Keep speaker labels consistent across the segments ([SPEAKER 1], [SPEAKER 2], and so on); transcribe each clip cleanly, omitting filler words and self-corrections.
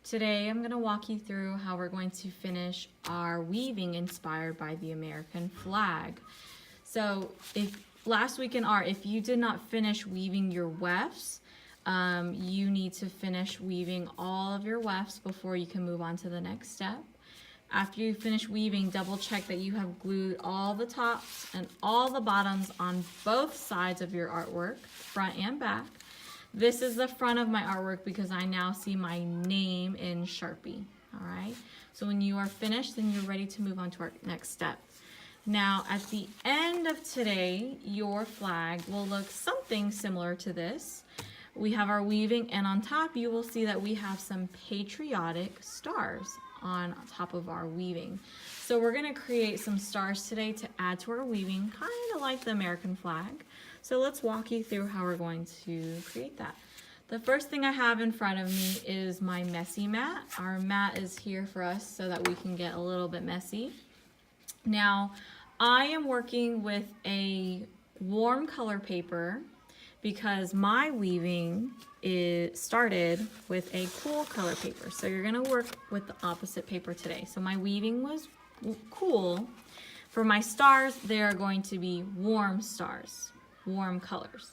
[SPEAKER 1] Today I'm going to walk you through how we're going to finish our weaving inspired by the American flag. So if last week in art, if you did not finish weaving your wefts, you need to finish weaving all of your wefts before you can move on to the next step. After you finish weaving, double check that you have glued all the tops and all the bottoms on both sides of your artwork, front and back. This is the front of my artwork because I now see my name in Sharpie, all right? So when you are finished, then you're ready to move on to our next step. Now, at the end of today, your flag will look something similar to this. We have our weaving, and on top, you will see that we have some patriotic stars on top of our weaving. So we're gonna create some stars today to add to our weaving, kind of like the American flag. So let's walk you through how we're going to create that. The first thing I have in front of me is my messy mat. Our mat is here for us so that we can get a little bit messy. Now, I am working with a warm color paper because my weaving started with a cool color paper. So you're gonna work with the opposite paper today. So my weaving was cool. For my stars, they are going to be warm stars, warm colors.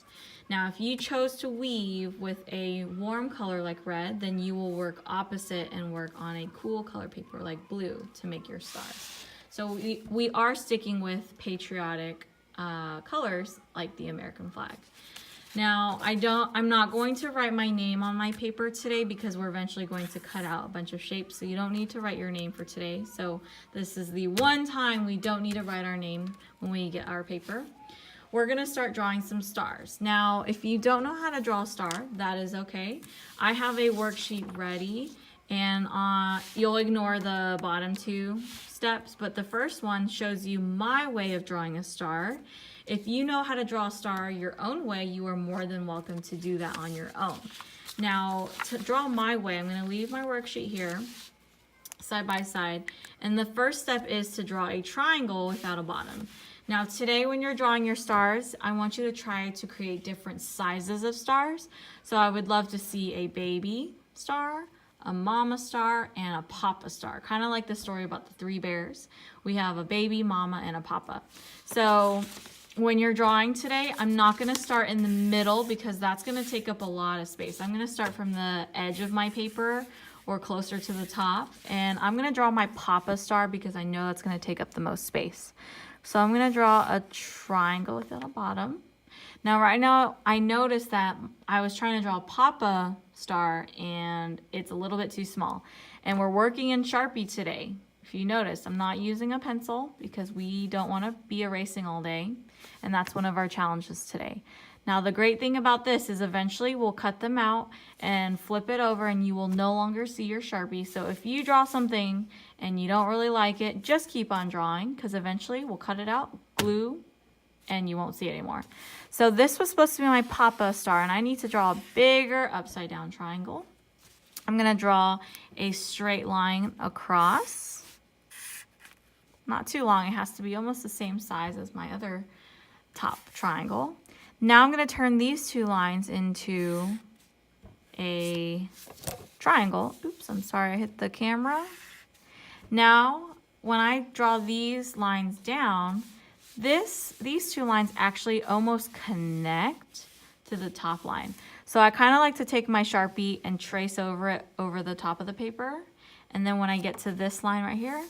[SPEAKER 1] Now, if you chose to weave with a warm color like red, then you will work opposite and work on a cool color paper like blue to make your stars. So we are sticking with patriotic colors like the American flag. Now, I'm not going to write my name on my paper today because we're eventually going to cut out a bunch of shapes, so you don't need to write your name for today. So this is the one time we don't need to write our name when we get our paper. We're gonna start drawing some stars. Now, if you don't know how to draw a star, that is okay. I have a worksheet ready, and you'll ignore the bottom two steps, but the first one shows you my way of drawing a star. If you know how to draw a star your own way, you are more than welcome to do that on your own. Now, to draw my way, I'm gonna leave my worksheet here, side by side, and the first step is to draw a triangle without a bottom. Now today when you're drawing your stars, I want you to try to create different sizes of stars. So I would love to see a baby star, a mama star, and a papa star. Kind of like the story about the three bears. We have a baby, mama, and a papa. So when you're drawing today, I'm not gonna start in the middle because that's gonna take up a lot of space. I'm gonna start from the edge of my paper or closer to the top. And I'm gonna draw my papa star because I know that's gonna take up the most space. So I'm gonna draw a triangle without a bottom. Now right now, I noticed that I was trying to draw a papa star and it's a little bit too small. And we're working in Sharpie today. If you notice, I'm not using a pencil because we don't wanna be erasing all day. And that's one of our challenges today. Now the great thing about this is eventually we'll cut them out and flip it over and you will no longer see your Sharpie. So if you draw something and you don't really like it, just keep on drawing because eventually we'll cut it out, glue, and you won't see it anymore. So this was supposed to be my papa star and I need to draw a bigger upside down triangle. I'm gonna draw a straight line across. Not too long, it has to be almost the same size as my other top triangle. Now I'm going to turn these two lines into a triangle. Oops, I'm sorry, I hit the camera. Now, when I draw these lines down, these two lines actually almost connect to the top line. So I kind of like to take my Sharpie and trace over it over the top of the paper. And then when I get to this line right here,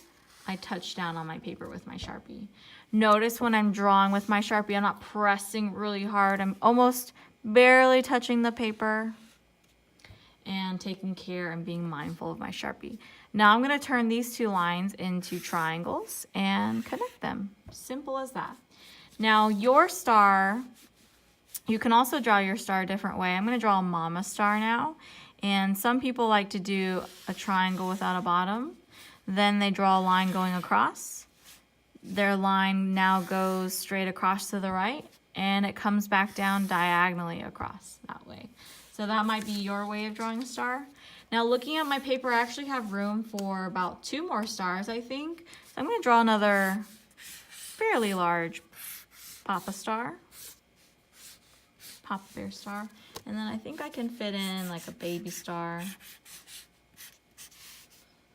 [SPEAKER 1] I touch down on my paper with my Sharpie. Notice when I'm drawing with my Sharpie, I'm not pressing really hard. I'm almost barely touching the paper and taking care and being mindful of my Sharpie. Now I'm gonna turn these two lines into triangles and connect them. Simple as that. Now your star, you can also draw your star a different way. I'm gonna draw a mama star now. And some people like to do a triangle without a bottom. Then they draw a line going across. Their line now goes straight across to the right and it comes back down diagonally across that way. So that might be your way of drawing a star. Now looking at my paper, I actually have room for about 2 more stars, I think. So I'm gonna draw another fairly large papa star, papa bear star. And then I think I can fit in like a baby star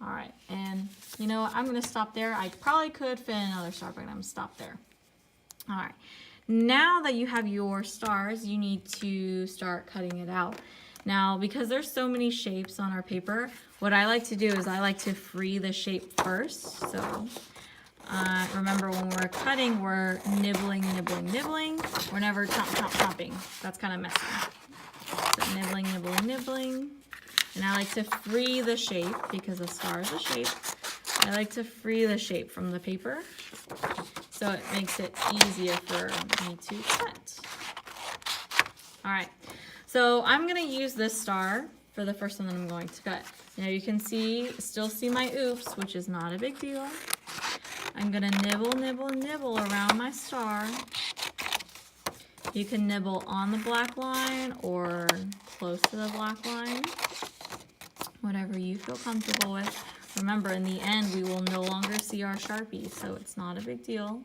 [SPEAKER 1] All right, and you know what? I'm gonna stop there. I probably could fit another star, but I'm gonna stop there. All right, now that you have your stars, you need to start cutting it out. Now, because there's so many shapes on our paper, what I like to do is I like to free the shape first. So remember, when we're cutting, we're nibbling, nibbling, nibbling. We're never chopping. That's kind of messy. So nibbling, nibbling, nibbling. And I like to free the shape because a star is a shape. I like to free the shape from the paper so it makes it easier for me to cut. All right, so I'm gonna use this star for the first one that I'm going to cut. Now you can still see my oops, which is not a big deal. I'm gonna nibble, nibble, nibble around my star. You can nibble on the black line or close to the black line. Whatever you feel comfortable with. Remember, in the end, we will no longer see our Sharpie, so it's not a big deal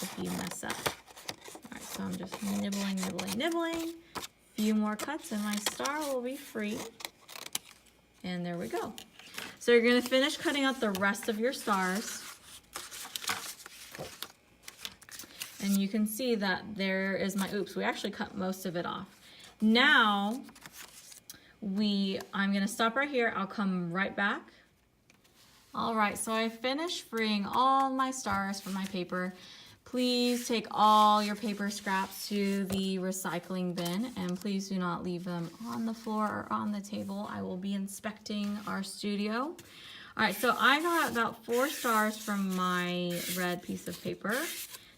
[SPEAKER 1] if you mess up. All right, so I'm just nibbling, nibbling, nibbling. A few more cuts and my star will be free. And there we go. So you're gonna finish cutting out the rest of your stars. And you can see that there is my oops. We actually cut most of it off. Now, I'm gonna stop right here. I'll come right back. All right, so I finished freeing all my stars from my paper. Please take all your paper scraps to the recycling bin, and please do not leave them on the floor or on the table. I will be inspecting our studio. All right, so I got about 4 stars from my red piece of paper.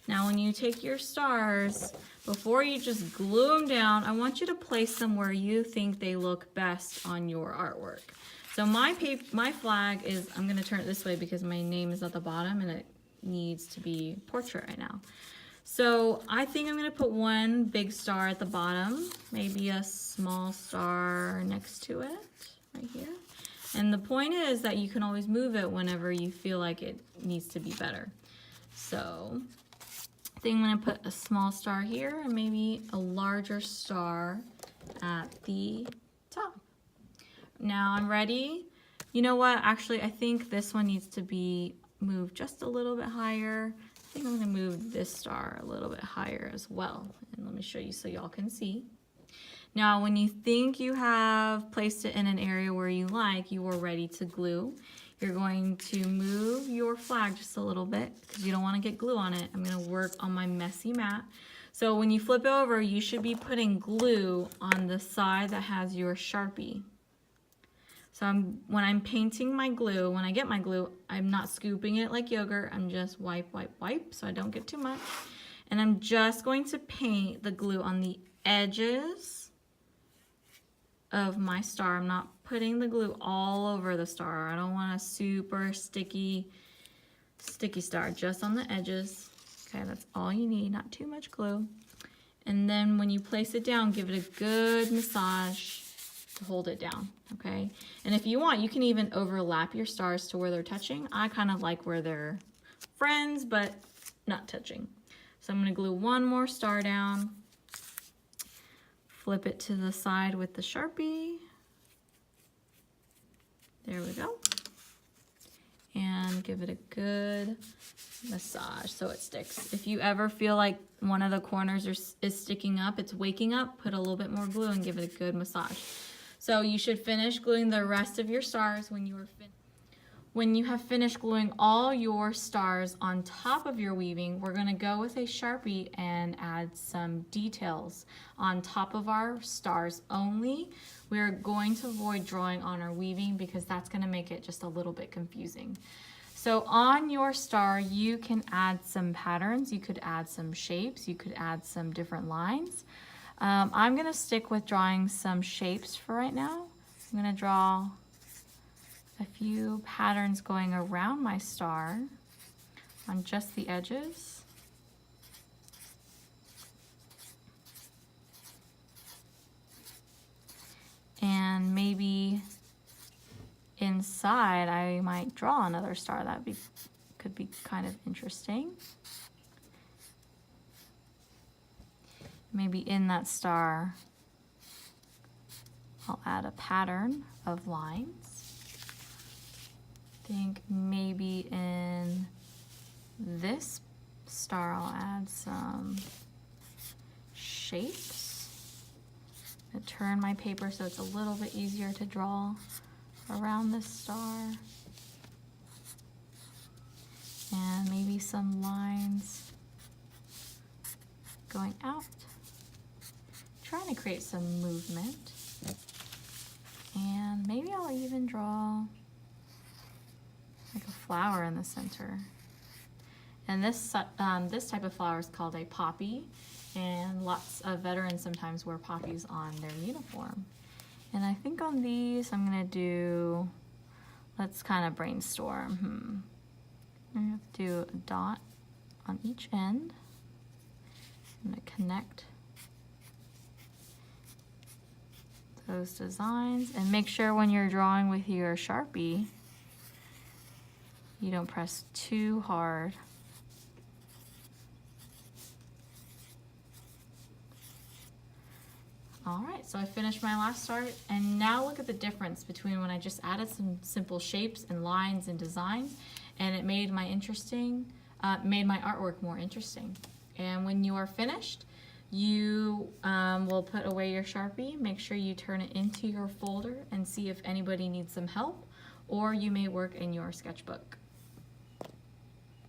[SPEAKER 1] Now, when you take your stars, before you just glue them down, I want you to place them where you think they look best on your artwork. So my flag is, I'm gonna turn it this way because my name is at the bottom and it needs to be portrait right now. So I think I'm gonna put one big star at the bottom, maybe a small star next to it, right here. And the point is that you can always move it whenever you feel like it needs to be better. So I think I'm gonna put a small star here and maybe a larger star at the top. Now I'm ready. You know what? Actually, I think this one needs to be moved just a little bit higher. I think I'm gonna move this star a little bit higher as well. And let me show you so y'all can see. Now, when you think you have placed it in an area where you like, you are ready to glue. You're going to move your flag just a little bit because you don't want to get glue on it. I'm going to work on my messy mat. So when you flip over, you should be putting glue on the side that has your Sharpie. So when I'm painting my glue, when I get my glue, I'm not scooping it like yogurt. I'm just wipe, wipe, wipe so I don't get too much. And I'm just going to paint the glue on the edges of my star. I'm not putting the glue all over the star. I don't want a super sticky star, just on the edges. Okay, that's all you need, not too much glue. And then when you place it down, give it a good massage to hold it down, okay? And if you want, you can even overlap your stars to where they're touching. I kind of like where they're friends, but not touching. So I'm gonna glue one more star down, flip it to the side with the Sharpie. There we go. And give it a good massage so it sticks. If you ever feel like one of the corners is sticking up, it's waking up, put a little bit more glue and give it a good massage. So you should finish gluing the rest of your stars when you are finished. When you have finished gluing all your stars on top of your weaving, we're gonna go with a Sharpie and add some details on top of our stars only. We're going to avoid drawing on our weaving because that's gonna make it just a little bit confusing. So on your star, you can add some patterns, you could add some shapes, you could add some different lines. I'm gonna stick with drawing some shapes for right now. I'm gonna draw a few patterns going around my star on just the edges. And maybe inside I might draw another star. Could be kind of interesting. Maybe in that star I'll add a pattern of lines. think maybe in this star I'll add some shapes. I turn my paper so it's a little bit easier to draw around this star. And maybe some lines going out. Trying to create some movement. And maybe I'll even draw like a flower in the center. And this type of flower is called a poppy, and lots of veterans sometimes wear poppies on their uniform. And I think on these I'm gonna do, let's kind of brainstorm. I'm gonna have to do a dot on each end. I'm gonna connect those designs, and make sure when you're drawing with your Sharpie, you don't press too hard. All right, so I finished my last star, and now look at the difference between when I just added some simple shapes and lines and designs, and it made my artwork more interesting. And when you are finished, you will put away your Sharpie. Make sure you turn it into your folder and see if anybody needs some help, or you may work in your sketchbook.